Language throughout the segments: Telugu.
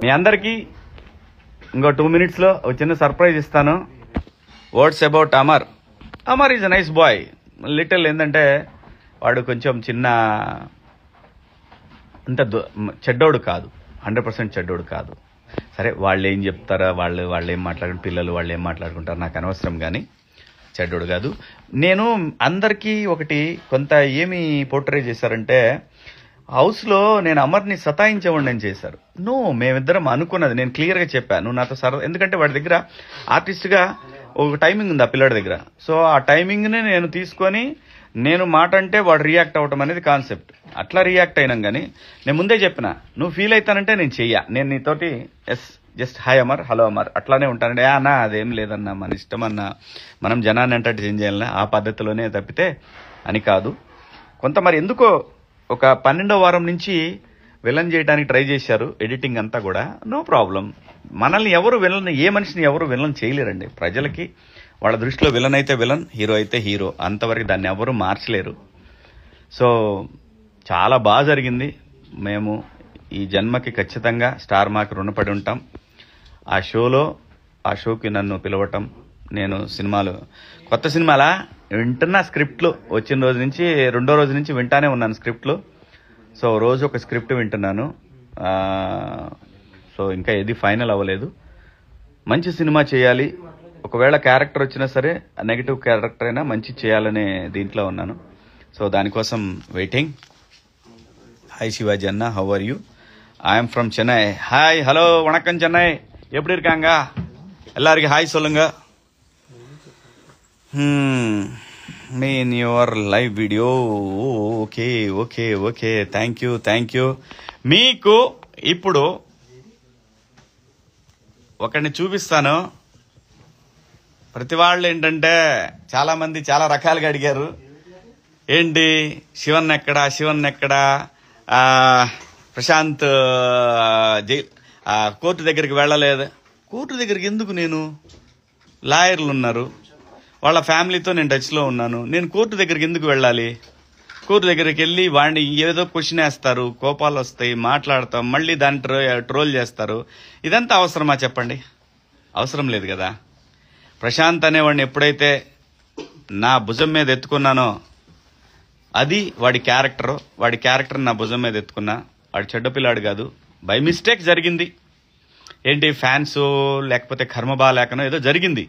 మీ అందరికీ ఇంకో 2 minutesలో ఒక చిన్న సర్ప్రైజ్ ఇస్తాను. Words about Amar. Amar is a nice bye. Little ఏంటంటే వాడు కొంచెం చిన్న అంత చెడ్డోడు కాదు, 100% చెడ్డోడు కాదు. సరే వాళ్ళు ఏం చెప్తారా, వాళ్ళు ఏం మాట్లాడుకుంటారు, పిల్లలు వాళ్ళు ఏం మాట్లాడుకుంటారు నాకు అనవసరం, కానీ చెడ్డోడు కాదు. నేను అందరికీ ఒకటి కొంత ఏమి పోర్ట్రే చేశారంటే హౌస్లో నేను అమర్ని సతాయించేవాడిని అని చేశారు. మేమిద్దరం అనుకున్నది, నేను క్లియర్గా చెప్పాను, నువ్వు నాతో సరదా, ఎందుకంటే వాడి దగ్గర ఆర్టిస్ట్గా ఒక టైమింగ్ ఉంది ఆ పిల్లాడి దగ్గర. సో ఆ టైమింగ్ని నేను తీసుకొని నేను మాట అంటే వాడు రియాక్ట్ అవ్వటం అనేది కాన్సెప్ట్. అట్లా రియాక్ట్ అయినాం, కానీ నేను ముందే చెప్పిన నువ్వు ఫీల్ అవుతానంటే నేను చెయ్యా, నేను నీతోటి just hi Amar, hello Amar అట్లానే ఉంటానండి. అన్నా అదేం లేదన్నా, మన ఇష్టం అన్నా, మనం జనాన్ని అంటే చేంజ్ చేయాలన్నా ఆ పద్ధతిలోనే తప్పితే అని కాదు. కొంత మరి ఎందుకో ఒక 12వ వారం నుంచి విలన్ చేయడానికి ట్రై చేశారు, ఎడిటింగ్ అంతా కూడా. నో ప్రాబ్లం, మనల్ని ఎవరు విలన్, ఏ మనిషిని ఎవరు విలన్ చేయలేరండి. ప్రజలకి వాళ్ళ దృష్టిలో విలన్ అయితే విలన్, హీరో అయితే హీరో, అంతవరకు దాన్ని ఎవరు మార్చలేరు. సో చాలా బాగా జరిగింది. మేము ఈ జన్మకి ఖచ్చితంగా స్టార్ మార్క్ రుణపడి ఉంటాం. ఆ షోకి నన్ను పిలవటం, నేను సినిమాలు కొత్త సినిమాలా వింటున్నా, స్క్రిప్ట్లు వచ్చిన రోజు నుంచి 2వ రోజు నుంచి వింటానే ఉన్నాను స్క్రిప్ట్లు. సో రోజు ఒక స్క్రిప్ట్ వింటున్నాను. సో ఇంకా ఏది ఫైనల్ అవ్వలేదు. మంచి సినిమా చేయాలి, ఒకవేళ క్యారెక్టర్ వచ్చినా సరే నెగిటివ్ క్యారెక్టర్ అయినా మంచి చేయాలనే దీంట్లో ఉన్నాను. సో దానికోసం వెయిటింగ్. హాయ్ శివాజీ అన్న, how are you? I'm from Chennai. Hi, hello, வணக்கம் சென்னை, எப்படி இருக்காங்க எல்லாருக்கும் ஹாய் சொல்லுங்க. మీ in your live video. Okay okay okay, thank you. మీకు ఇప్పుడు ఒకరిని చూపిస్తాను. ప్రతి వాళ్ళు ఏంటంటే చాలా మంది చాలా రకాలుగా అడిగారు, ఏంటి శివన్ ఎక్కడా, ప్రశాంత్ కోర్టు దగ్గరికి వెళ్ళలేదు. కోర్టు దగ్గరికి ఎందుకు? నేను లాయర్లు ఉన్నారు, వాళ్ళ ఫ్యామిలీతో నేను టచ్లో ఉన్నాను. నేను కోర్టు దగ్గరికి ఎందుకు వెళ్ళాలి? కోర్టు దగ్గరికి వెళ్ళి వాడిని ఏదో క్వశ్చన్ వేస్తారు, కోపాలు వస్తాయి, మాట్లాడతాం, మళ్ళీ దాన్ని ట్రోల్ చేస్తారు. ఇదంతా అవసరమా చెప్పండి? అవసరం లేదు కదా. ప్రశాంత్ అనేవాడిని ఎప్పుడైతే నా భుజం మీద ఎత్తుకున్నానో అది వాడి క్యారెక్టర్ నా భుజం మీద ఎత్తుకున్నా. వాడు చెడ్డపిల్లాడు కాదు, బై మిస్టేక్ జరిగింది. ఏంటి ఫ్యాన్స్ లేకపోతే కర్మ బాలేకనో ఏదో జరిగింది,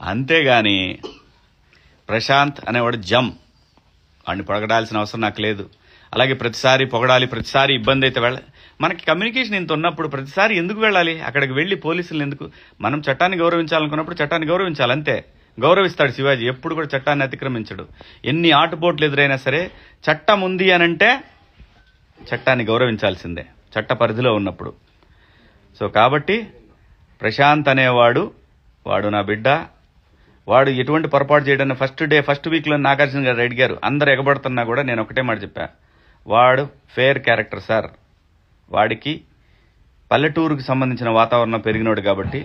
అంతేగాని ప్రశాంత్ అనేవాడు వాడిని పొగడాల్సిన అవసరం నాకు లేదు. అలాగే ప్రతిసారి పొగడాలి, ప్రతిసారి ఇబ్బంది అయితే మనకి కమ్యూనికేషన్ ఇంత ఉన్నప్పుడు ప్రతిసారి ఎందుకు వెళ్ళాలి అక్కడికి? వెళ్ళి పోలీసులను ఎందుకు? మనం చట్టాన్ని గౌరవించాలనుకున్నప్పుడు చట్టాన్ని గౌరవించాలి, అంతే. గౌరవిస్తాడు శివాజీ, ఎప్పుడు కూడా చట్టాన్ని అతిక్రమించడు. ఎన్ని ఆటుపోట్లు ఎదురైనా సరే చట్టం ఉంది అనంటే చట్టాన్ని గౌరవించాల్సిందే, చట్ట పరిధిలో ఉన్నప్పుడు. సో కాబట్టి ప్రశాంత్ అనేవాడు నా బిడ్డ. వాడు ఎటువంటి పొరపాటు చేయడాన్ని ఫస్ట్ వీక్లో నాగార్జున గారు అడిగారు, అందరు ఎగబడుతున్నా కూడా నేను ఒకటే మాట చెప్పా, వాడు ఫేర్ క్యారెక్టర్ సార్. వాడికి పల్లెటూరుకు సంబంధించిన వాతావరణం పెరిగినోడు కాబట్టి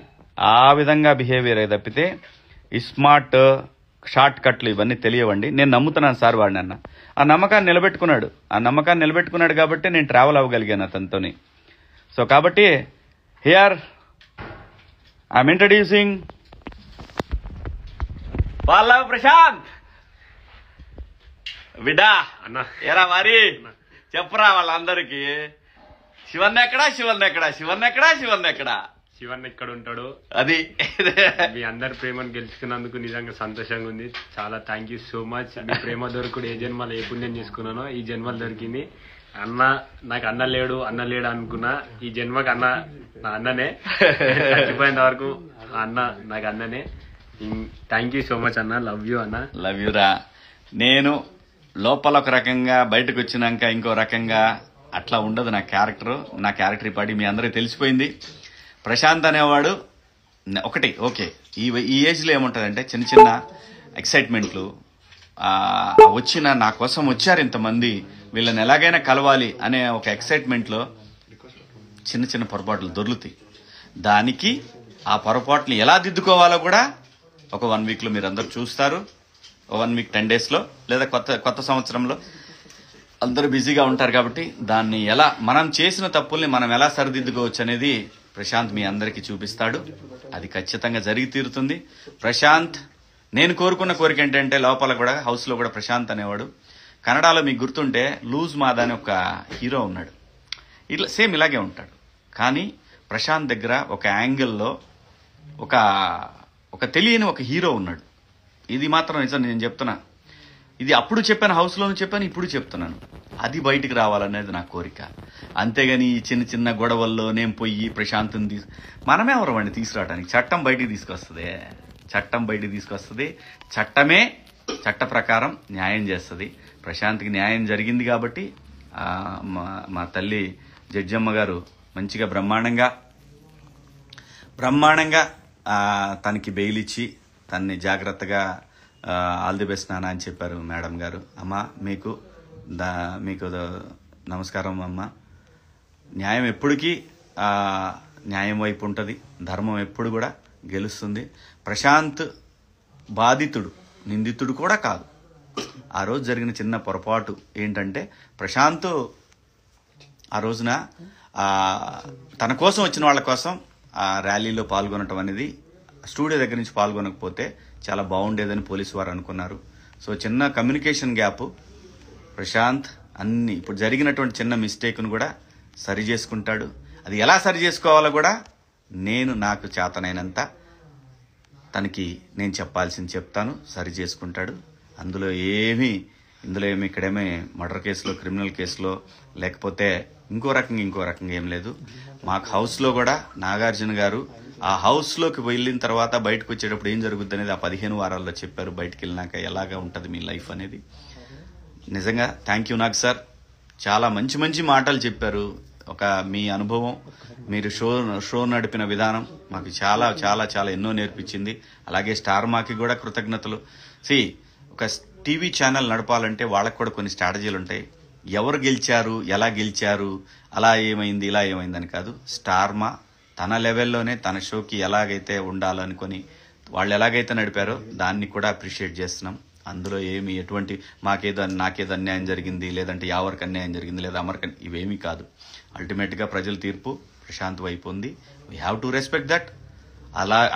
ఆ విధంగా బిహేవియర్ అయి తప్పితే ఈ స్మార్ట్ షార్ట్ కట్లు ఇవన్నీ తెలియవండి. నేను నమ్ముతున్నాను సార్ వాడిని అన్న. ఆ నమ్మకాన్ని నిలబెట్టుకున్నాడు కాబట్టి నేను ట్రావెల్ అవ్వగలిగాను అతనితోని. సో కాబట్టి here I'm introducing Pallav Prashanth. బిడ్డా ఎరా మరి చెప్పరా వాళ్ళందరికీ, శివన్ ఎక్కడా? శివన్ ఎక్కడ ఉంటాడు? అది మీ అందరి ప్రేమను గెలుచుకున్నందుకు నిజంగా సంతోషంగా ఉంది. చాలా థ్యాంక్ యూ సో మచ్. మీ ప్రేమ దొరుకుడు ఏ జన్మలో ఏ పుణ్యం చేసుకున్నానో ఈ జన్మలు దొరికింది. నాకు అన్న లేడు అనుకున్నా, ఈ జన్మకి నా అన్ననే. చచ్చిపోయేంత వరకు అన్న నాకు అన్ననే. థ్యాంక్ యూ సో మచ్ అన్న. లవ్ యూ అన్న. లవ్ యూ రా. నేను లోపల ఒక రకంగా, బయటకు వచ్చినాక ఇంకో రకంగా, అట్లా ఉండదు నా క్యారెక్టర్ ఇప్పటి మీ అందరికీ తెలిసిపోయింది. ప్రశాంత్ అనేవాడు ఒకటి ఓకే. ఈ ఏజ్లో ఏముంటుందంటే చిన్న చిన్న ఎక్సైట్మెంట్లు, నా కోసం వచ్చారు ఇంతమంది, వీళ్ళని ఎలాగైనా కలవాలి అనే ఒక ఎక్సైట్మెంట్లో చిన్న చిన్న పొరపాట్లు దొర్లుతాయి. దానికి ఆ పొరపాట్లు ఎలా దిద్దుకోవాలో కూడా ఒక 1 వీక్లో మీరు అందరూ చూస్తారు. 1 వీక్ 10 డేస్లో, లేదా కొత్త సంవత్సరంలో అందరూ బిజీగా ఉంటారు కాబట్టి దాన్ని ఎలా మనం చేసిన తప్పుల్ని మనం ఎలా సరిదిద్దుకోవచ్చు అనేది ప్రశాంత్ మీ అందరికీ చూపిస్తాడు. అది ఖచ్చితంగా జరిగి తీరుతుంది. ప్రశాంత్ నేను కోరుకున్న కోరిక ఏంటంటే లోపల కూడా హౌస్లో కూడా ప్రశాంత్ అనేవాడు. కన్నడలో మీకు గుర్తుంటే లూజ్ మాదా అని ఒక హీరో ఉన్నాడు. ఇట్లా సేమ్ ఇలాగే ఉంటాడు. కానీ ప్రశాంత్ దగ్గర ఒక యాంగిల్లో ఒక తెలియని ఒక హీరో ఉన్నాడు. ఇది మాత్రం నిజం, నేను చెప్తున్నా. ఇది అప్పుడు చెప్పాను, హౌస్లోనూ చెప్పాను, ఇప్పుడు చెప్తున్నాను. అది బయటికి రావాలనేది నా కోరిక. అంతేగాని ఈ చిన్న చిన్న గొడవల్లో నేను పోయి ప్రశాంత్ని మనమే ఎవరమండి తీసుకురావడానికి? చట్టం బయటికి తీసుకొస్తుంది. చట్టమే చట్ట ప్రకారం న్యాయం చేస్తుంది. ప్రశాంత్కి న్యాయం జరిగింది కాబట్టి మా తల్లి జడ్జమ్మ గారు మంచిగా బ్రహ్మాండంగా తనకి బెయిల్ ఇచ్చి తనని జాగ్రత్తగా ఆల్ ది బెస్ట్ నాన్న అని చెప్పారు మేడం గారు. అమ్మ మీకు నమస్కారం అమ్మ. న్యాయం ఎప్పటికీ న్యాయం వైపు ఉంటుంది. ధర్మం ఎప్పుడు కూడా గెలుస్తుంది. ప్రశాంత్ బాధితుడు, నిందితుడు కూడా కాదు. ఆ రోజు జరిగిన చిన్న పొరపాటు ఏంటంటే ప్రశాంత్ ఆ రోజున తన కోసం వచ్చిన వాళ్ళ కోసం ఆ ర్యాలీలో పాల్గొనటం అనేది, స్టూడియో దగ్గర నుంచి పాల్గొనకపోతే చాలా బాగుండేదని పోలీసు వారు అనుకున్నారు. సో చిన్న కమ్యూనికేషన్ గ్యాప్. ప్రశాంత్ అన్ని ఇప్పుడు జరిగినటువంటి చిన్న మిస్టేక్ను కూడా సరి చేసుకుంటాడు. అది ఎలా సరి చేసుకోవాలో కూడా నాకు చేతనైనంత తనకి నేను చెప్పాల్సింది చెప్తాను. సరి చేసుకుంటాడు. ఇందులో ఏమి ఇక్కడేమీ మర్డర్ కేసులో, క్రిమినల్ కేసులో, లేకపోతే ఇంకో రకంగా ఏం లేదు. మాకు హౌస్లో కూడా నాగార్జున గారు ఆ హౌస్లోకి వెళ్ళిన తర్వాత బయటకు వచ్చేటప్పుడు ఏం జరుగుద్ది అనేది ఆ 15 వారాల్లో చెప్పారు. బయటకు వెళ్ళినాక ఎలాగా ఉంటుంది మీ లైఫ్ అనేది. నిజంగా థ్యాంక్ యూ నాగ్ సార్. చాలా మంచి మాటలు చెప్పారు. మీ అనుభవం, మీరు షో నడిపిన విధానం మాకు చాలా చాలా చాలా ఎన్నో నేర్పించింది. అలాగే స్టార్ మాకి కూడా కృతజ్ఞతలు. ఒక టీవీ ఛానల్ నడపాలంటే వాళ్ళకు కూడా కొన్ని స్ట్రాటజీలు ఉంటాయి. ఎవరు గెలిచారు, ఎలా గెలిచారు, అలా ఏమైంది, ఇలా ఏమైందని కాదు. స్టార్ మా తన లెవెల్లోనే తన షోకి ఎలాగైతే ఉండాలనుకొని వాళ్ళు ఎలాగైతే నడిపారో దాన్ని కూడా అప్రిషియేట్ చేస్తున్నాం. అందులో ఎటువంటి నాకేదో అన్యాయం జరిగింది, లేదంటే ఎవరికి అన్యాయం జరిగింది, లేదా అమర్కి ఇవేమీ కాదు. అల్టిమేట్గా ప్రజల తీర్పు ప్రశాంత్ వైపు ఉంది. We have to respect that.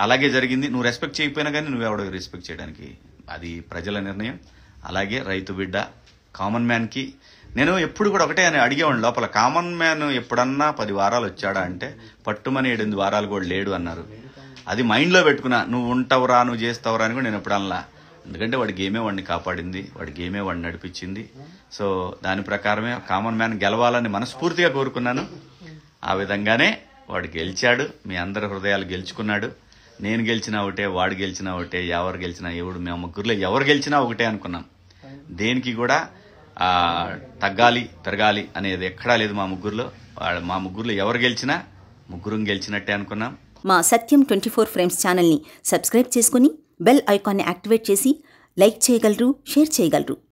అలాగే జరిగింది. నువ్వు రెస్పెక్ట్ చేయకపోయినా కానీ నువ్వెవడో రెస్పెక్ట్ చేయడానికి, అది ప్రజల నిర్ణయం. అలాగే రైతు బిడ్డ కామన్ మ్యాన్కి నేను ఎప్పుడు కూడా ఒకటే అని అడిగేవాడిని లోపల, కామన్ మ్యాన్ ఎప్పుడన్నా 10 వారాలు వచ్చాడా అంటే పట్టుమని 7-8 వారాలు కూడా లేడు అన్నారు. అది మైండ్లో పెట్టుకున్నా. నువ్వు ఉంటావురా, నువ్వు చేస్తావురా అని కూడా నేను ఎప్పుడు అనలా. ఎందుకంటే వాడి గేమే వాడిని కాపాడింది, వాడి గేమే వాడిని నడిపించింది. సో దాని ప్రకారమే కామన్ మ్యాన్ గెలవాలని మనస్ఫూర్తిగా కోరుకున్నాను. ఆ విధంగానే వాడు గెలిచాడు. మీ అందరి హృదయాలు గెలుచుకున్నాడు. నేను గెలిచినా ఒకటే, వాడు గెలిచినా ఒకటే, ఎవరు గెలిచినా మా ముగ్గురులో ఎవరు గెలిచినా ఒకటే అనుకున్నాం. దేనికి కూడా తగ్గాలి పెరగాలి అనేది ఎక్కడా లేదు మా ముగ్గురులో ఎవరు గెలిచినా ముగ్గురం గెలిచినట్టే అనుకున్నాం. మా సత్యం 24 ఫ్రేమ్స్ ఛానల్ని సబ్స్క్రైబ్ చేసుకుని బెల్ ఐకాన్ని యాక్టివేట్ చేసి లైక్ చేయగలరు, షేర్ చేయగలరు.